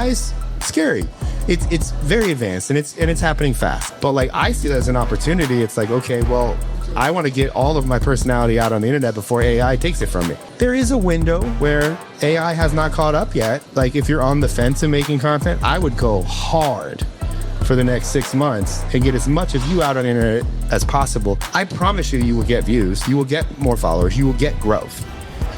AI's scary. It's very advanced and it's happening fast. But like I see it as an opportunity. It's like, okay, well, I want to get all of my personality out on the internet before AI takes it from me. There is a window where AI has not caught up yet. Like if you're on the fence and making content, I would go hard for the next 6 months and get as much of you out on the internet as possible. I promise you will get views, you will get more followers, you will get growth.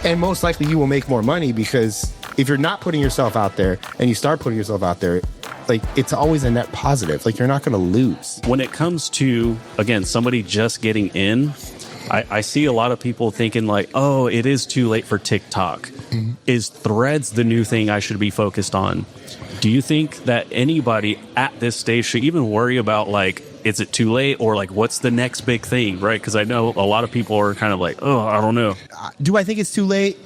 And most likely you will make more money, because if you're not putting yourself out there and you start putting yourself out there, like it's always a net positive. Like you're not going to lose. When it comes to, again, somebody just getting in, I see a lot of people thinking like, oh, it is too late for TikTok. Mm-hmm. Is Threads the new thing I should be focused on? Do you think that anybody at this stage should even worry about like, is it too late, or like what's the next big thing, right? Because I know a lot of people are kind of like, oh, I don't know. Do I think it's too late?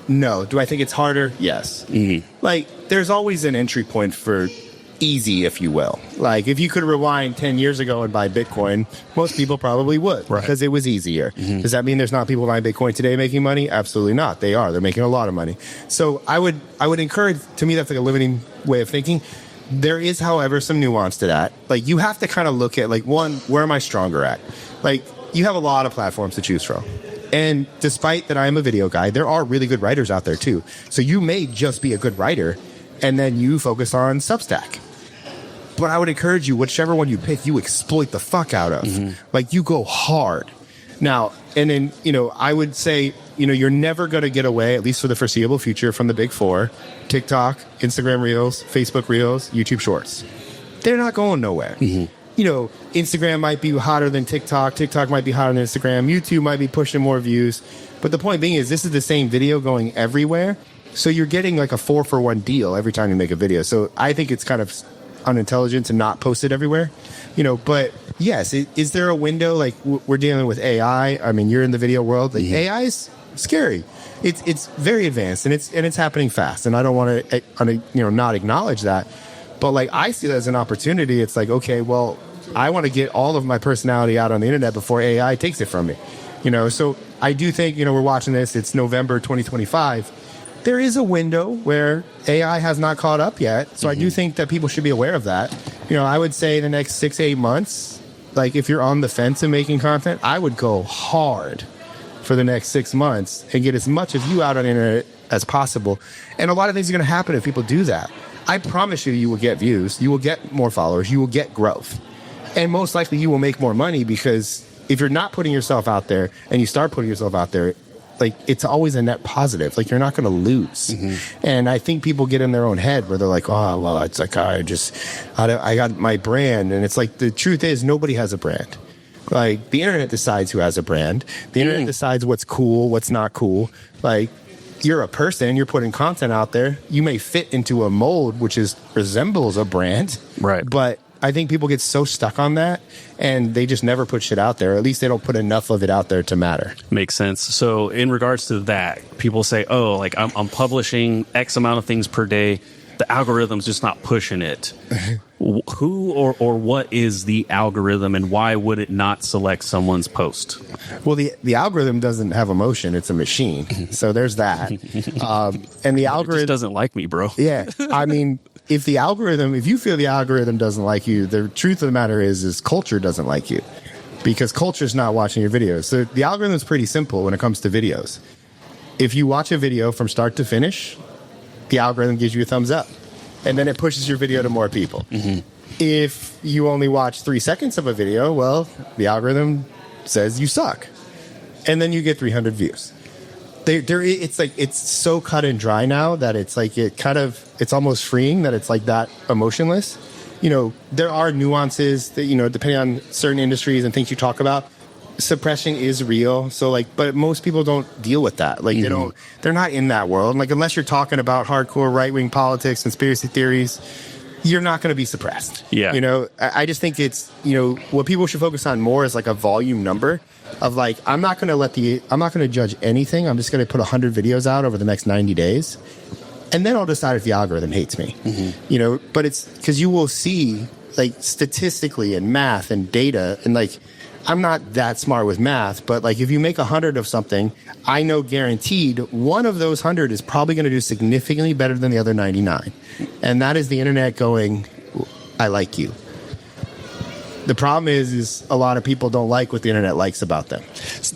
No. Do I think it's harder? Yes. Mm-hmm. Like there's always an entry point for easy, if you will. Like if you could rewind 10 years ago and buy Bitcoin, most people probably would, right, because it was easier. Mm-hmm. Does that mean there's not people buying Bitcoin today making money? Absolutely not. They are. They're making a lot of money. So I would encourage, to me, that's like a limiting way of thinking. There is, however, some nuance to that. Like you have to kind of look at like, one, where am I stronger at? Like you have a lot of platforms to choose from. And despite that I am a video guy, there are really good writers out there too. So you may just be a good writer and then you focus on Substack. But I would encourage you, whichever one you pick, you exploit the fuck out of. Mm-hmm. Like you go hard. Now, and then, I would say, you're never going to get away, at least for the foreseeable future, from the big four: TikTok, Instagram Reels, Facebook Reels, YouTube Shorts. They're not going nowhere. Mm-hmm. Instagram might be hotter than TikTok. TikTok might be hotter than Instagram. YouTube might be pushing more views. But the point being is this is the same video going everywhere. So you're getting like a 4-for-1 deal every time you make a video. So I think it's kind of unintelligent to not post it everywhere, but yes, is there a window? Like we're dealing with AI. I mean, you're in the video world. Like AI is scary. It's very advanced and it's happening fast. And I don't want to, not acknowledge that. But like I see that as an opportunity. It's like, okay, well, I want to get all of my personality out on the internet before AI takes it from me. So I do think, we're watching this. It's November 2025. There is a window where AI has not caught up yet. So I do think that people should be aware of that. I would say the next 6-8 months, like if you're on the fence and making content, I would go hard for the next 6 months and get as much of you out on the internet as possible. And a lot of things are going to happen if people do that. I promise you will get views, you will get more followers, you will get growth. And most likely you will make more money, because if you're not putting yourself out there and you start putting yourself out there, like it's always a net positive. Like you're not going to lose. Mm-hmm. And I think people get in their own head where they're like, oh, well, it's like, I got my brand. And it's like, the truth is nobody has a brand. Like the internet decides who has a brand. The internet decides what's cool, what's not cool. Like you're a person, you're putting content out there. You may fit into a mold, which resembles a brand. Right. But I think people get so stuck on that and they just never put shit out there. Or at least they don't put enough of it out there to matter. Makes sense. So in regards to that, people say, oh, like I'm publishing X amount of things per day. The algorithm's just not pushing it. Who or what is the algorithm, and why would it not select someone's post? Well, the algorithm doesn't have emotion. It's a machine. So there's that. And the algorithm just doesn't like me, bro. Yeah. I mean, if you feel the algorithm doesn't like you, the truth of the matter is culture doesn't like you, because culture's not watching your videos. So the algorithm is pretty simple when it comes to videos. If you watch a video from start to finish, the algorithm gives you a thumbs up, and then it pushes your video to more people. Mm-hmm. If you only watch 3 seconds of a video, well, the algorithm says you suck, and then you get 300 views. It's like, it's so cut and dry now that it's like, it's almost freeing that it's like that emotionless. There are nuances that, depending on certain industries and things you talk about, suppression is real. So like, but most people don't deal with that. Like they're not in that world. Like unless you're talking about hardcore right-wing politics, conspiracy theories, you're not going to be suppressed. Yeah. I just think it's, what people should focus on more is like a volume number of like, I'm not going to judge anything. I'm just going to put 100 videos out over the next 90 days. And then I'll decide if the algorithm hates me. Mm-hmm. But it's because you will see like statistically and math and data and like I'm not that smart with math, but like if you make 100 of something, I know guaranteed one of those 100 is probably going to do significantly better than the other 99. And that is the internet going, I like you. The problem is a lot of people don't like what the internet likes about them.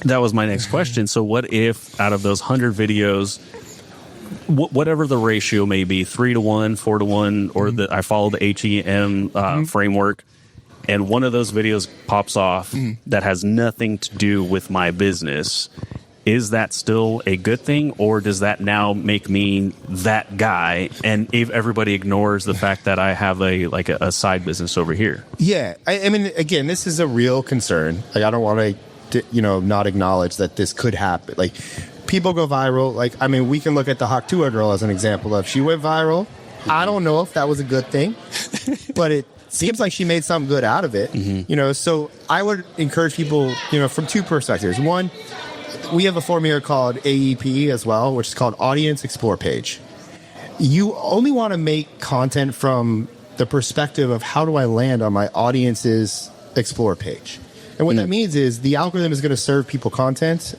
That was my next question. So what if out of those 100 videos, whatever the ratio may be, 3-to-1, 4-to-1, or I follow the HEM framework, and one of those videos pops off that has nothing to do with my business, is that still a good thing, or does that now make me that guy, and if everybody ignores the fact that I have a side business over here? Yeah, I mean, again, this is a real concern. Like, I don't want to, not acknowledge that this could happen. Like, people go viral. Like, I mean, we can look at the Haktua girl as an example of she went viral. I don't know if that was a good thing, but it seems like she made something good out of it. So I would encourage people, from two perspectives. One, we have a formula called AEP as well, which is called Audience Explore Page. You only want to make content from the perspective of how do I land on my audience's Explore page. And what that means is the algorithm is going to serve people content.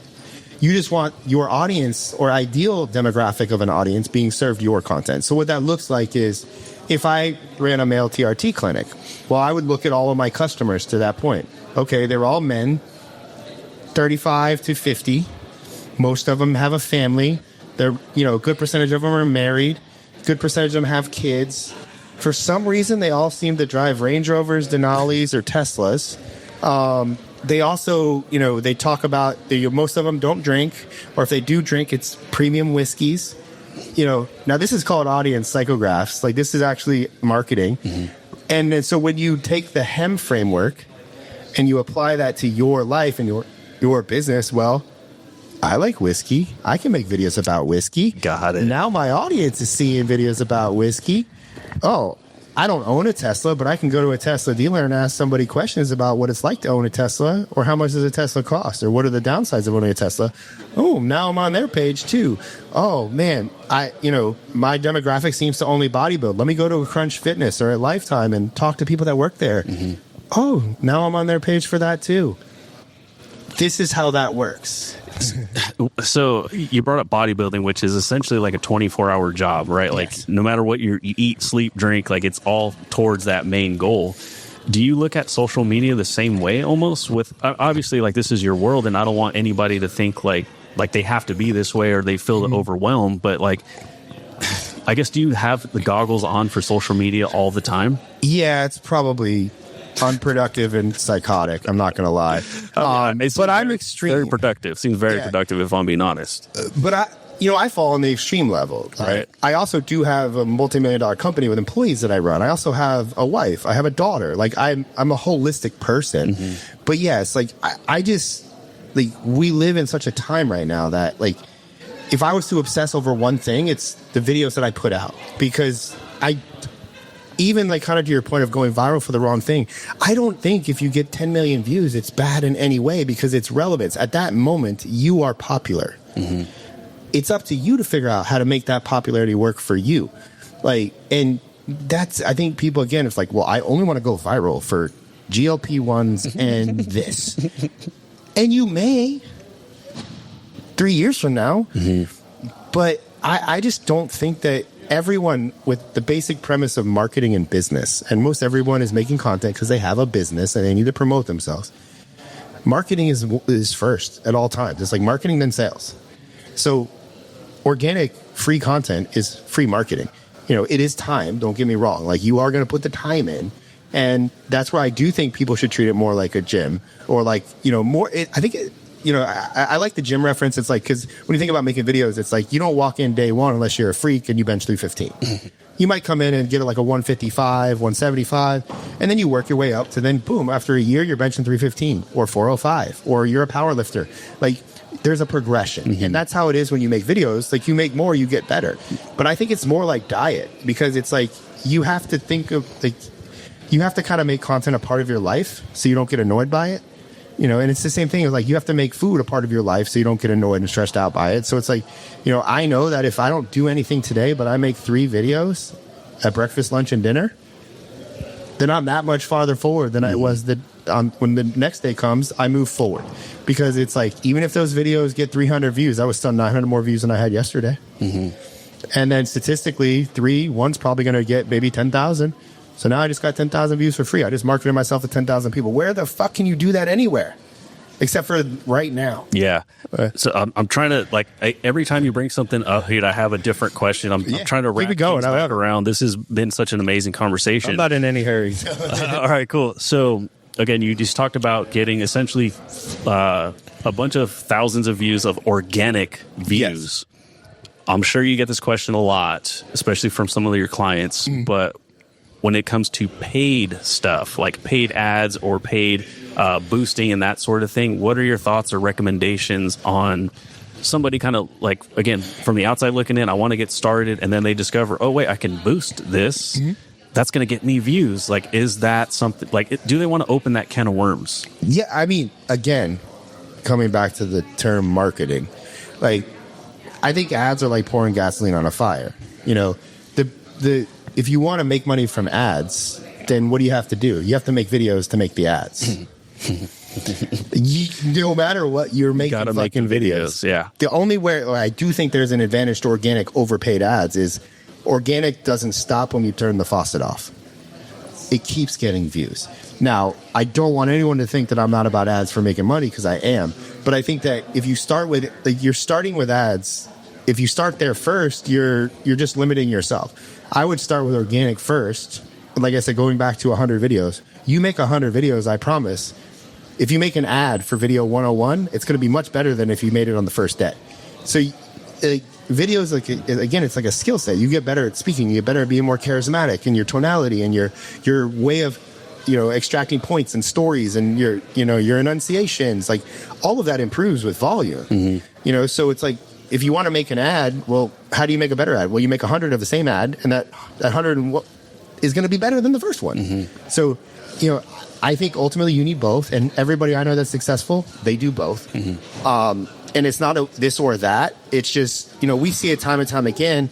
You just want your audience or ideal demographic of an audience being served your content. So what that looks like is if I ran a male TRT clinic, well, I would look at all of my customers to that point. Okay, they're all men, 35 to 50. Most of them have a family. They're, a good percentage of them are married. Good percentage of them have kids. For some reason, they all seem to drive Range Rovers, Denali's, or Teslas. They also, they talk about, most of them don't drink, or if they do drink, it's premium whiskeys. Now this is called audience psychographs. Like, this is actually marketing. And then, so when you take the HEM framework and you apply that to your life and your business, well, I like whiskey. I can make videos about whiskey. Got it. Now my audience is seeing videos about whiskey. Oh, I don't own a Tesla, but I can go to a Tesla dealer and ask somebody questions about what it's like to own a Tesla, or how much does a Tesla cost, or what are the downsides of owning a Tesla. Oh, now I'm on their page too. Oh man, my demographic seems to only bodybuild. Let me go to a Crunch Fitness or a Lifetime and talk to people that work there. Oh, now I'm on their page for that too. This is how that works. So you brought up bodybuilding, which is essentially like a 24-hour job, right? Like, no matter what you eat, sleep, drink, like, it's all towards that main goal. Do you look at social media the same way almost? With obviously, like, this is your world, and I don't want anybody to think like they have to be this way or they feel overwhelmed. But like, I guess, do you have the goggles on for social media all the time? Yeah, it's probably unproductive and psychotic. I'm not going to lie. But I'm extreme. Very productive. Seems very productive, if I'm being honest. But I fall on the extreme level. Right. I also do have a multi-million-dollar company with employees that I run. I also have a wife. I have a daughter. Like, I'm a holistic person. But yes, like, I just, like, we live in such a time right now that, like, if I was to obsess over one thing, it's the videos that I put out. Because even, like, kind of to your point of going viral for the wrong thing, I don't think if you get 10 million views, it's bad in any way, because it's relevance. At that moment, you are popular. It's up to you to figure out how to make that popularity work for you. Like, and that's, I think people, again, it's like, well, I only want to go viral for GLP-1s and this. And you may 3 years from now, but I just don't think that everyone with the basic premise of marketing and business, and most everyone is making content because they have a business and they need to promote themselves. Marketing is first at all times. It's like marketing, then sales. So organic free content is free marketing. It is time. Don't get me wrong. Like, you are going to put the time in. And that's where I do think people should treat it more like a gym, or like, more. I like the gym reference. It's like, because when you think about making videos, it's like, you don't walk in day one unless you're a freak and you bench 315. You might come in and get like a 155, 175, and then you work your way up to then, boom, after a year, you're benching 315 or 405, or you're a power lifter. Like, there's a progression. And that's how it is when you make videos. Like, you make more, you get better. But I think it's more like diet, because it's like, you have to think of, like, you have to kind of make content a part of your life so you don't get annoyed by it. And it's the same thing. Like, you have to make food a part of your life so you don't get annoyed and stressed out by it. So it's like, I know that if I don't do anything today, but I make 3 videos at breakfast, lunch, and dinner, then I'm that much farther forward than I was when the next day comes, I move forward. Because it's like, even if those videos get 300 views, that was still 900 more views than I had yesterday. And then statistically, one's probably going to get maybe 10,000. So now I just got 10,000 views for free. I just marketed myself to 10,000 people. Where the fuck can you do that anywhere? Except for right now. Yeah. So I'm trying to, like, every time you bring something up, here, I have a different question. I'm trying to wrap things back around. This has been such an amazing conversation. I'm not in any hurry. All right, cool. So, again, you just talked about getting essentially a bunch of thousands of views of organic views. Yes. I'm sure you get this question a lot, especially from some of your clients. But when it comes to paid stuff, like paid ads or paid boosting and that sort of thing, what are your thoughts or recommendations on somebody kind of like, again, from the outside looking in, I want to get started, and then they discover, oh, wait, I can boost this. That's going to get me views. Like, is that something, like, do they want to open that can of worms? Yeah, I mean, again, coming back to the term marketing, like, I think ads are like pouring gasoline on a fire. You know, if you want to make money from ads, then what do you have to do? You have to make videos to make the ads. No matter what, you're making fucking videos. Yeah. The only where I do think there's an advantage to organic over paid ads is organic doesn't stop when you turn the faucet off. It keeps getting views. Now, I don't want anyone to think that I'm not about ads for making money, because I am. But I think that if you start with, like, you're starting with ads, if you start there first, you're just limiting yourself. I would start with organic first. Like I said, going back to 100 videos, you make 100 videos, I promise. If you make an ad for video 101, it's going to be much better than if you made it on the first day. So videos, like, again, it's like a skill set. You get better at speaking. You get better at being more charismatic in your tonality and your way of, extracting points and stories and your enunciations. Like, all of that improves with volume. So it's like, if you want to make an ad, well, how do you make a better ad? Well, you make 100 of the same ad, and that 100 is going to be better than the first one. So, I think ultimately you need both, and everybody I know that's successful, they do both. And it's not a this or that. It's just, we see it time and time again.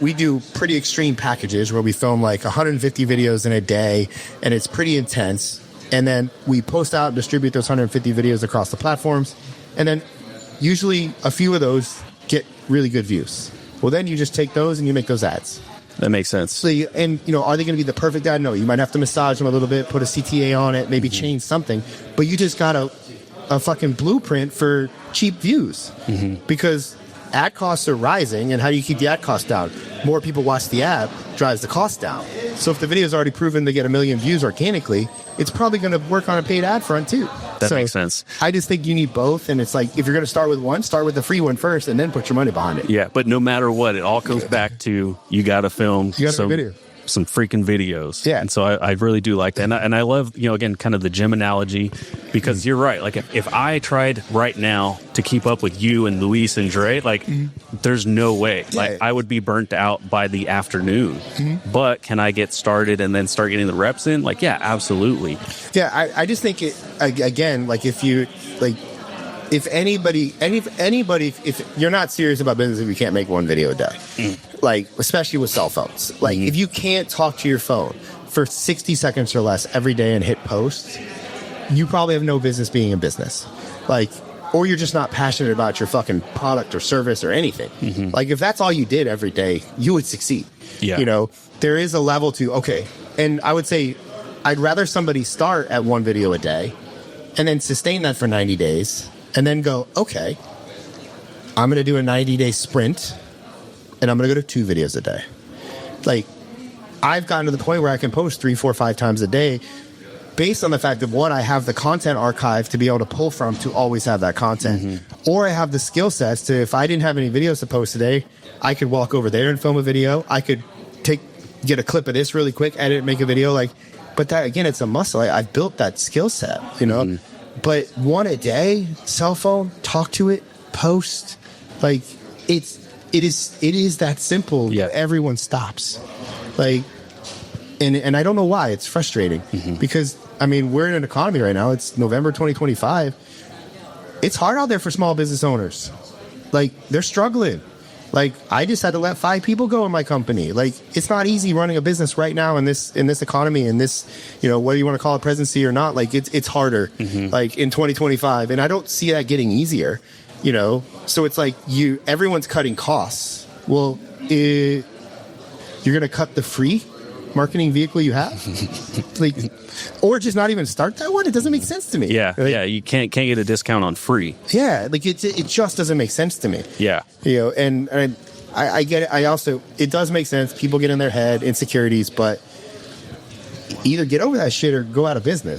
We do pretty extreme packages where we film like 150 videos in a day, and it's pretty intense. And then we post out and distribute those 150 videos across the platforms. And then usually a few of those get really good views. Well, then you just take those and you make those ads. That makes sense. So, are they going to be the perfect ad? No, you might have to massage them a little bit, put a CTA on it, maybe change something. But you just got a fucking blueprint for cheap views. Because ad costs are rising, and how do you keep the ad cost down? More people watch the ad, drives the cost down. So if the video is already proven to get 1 million views organically, it's probably going to work on a paid ad front too. That makes sense. I just think you need both, and it's like, if you're going to start with one, start with the free one first, and then put your money behind it. Yeah, but no matter what, it all comes back to you got to film some freaking videos. Yeah. And so I really do like that. And I love, again, kind of the gym analogy, because you're right. Like, if I tried right now to keep up with you and Luis and Dre, like, there's no way. Yeah. Like, I would be burnt out by the afternoon. But can I get started and then start getting the reps in? Like, yeah, absolutely. Yeah, I just think it, again, like, if you, like, if anybody, if you're not serious about business, if you can't make one video a day, like, especially with cell phones, like, if you can't talk to your phone for 60 seconds or less every day and hit post, you probably have no business being in business. Like, or you're just not passionate about your fucking product or service or anything. Like, if that's all you did every day, you would succeed. Yeah. There is a level to, okay. And I would say, I'd rather somebody start at one video a day and then sustain that for 90 days. And then go, okay, I'm going to do a 90-day sprint, and I'm going to go to 2 videos a day. Like, I've gotten to the point where I can post 3, 4, 5 times a day based on the fact that, one, I have the content archive to be able to pull from to always have that content. Or I have the skill sets to, if I didn't have any videos to post today, I could walk over there and film a video. I could get a clip of this really quick, edit, make a video. Like, but that, again, it's a muscle. I've built that skill set, But one a day, cell phone, talk to it, post, like, it is that simple. Yeah. Everyone stops. Like, and I don't know why. It's frustrating because, I mean, we're in an economy right now. It's November 2025. It's hard out there for small business owners. Like, they're struggling. Like, I just had to let 5 people go in my company. Like, it's not easy running a business right now in this economy, in this, whether you want to call it presidency or not. Like, it's harder, like in 2025, and I don't see that getting easier. So it's like everyone's cutting costs. Well, you're going to cut the free marketing vehicle you have, like, or just not even start that one. It doesn't make sense to me. Yeah, like, yeah. You can't get a discount on free. Yeah, like it just doesn't make sense to me. Yeah, and I get it. It does make sense. People get in their head, insecurities, but either get over that shit or go out of business.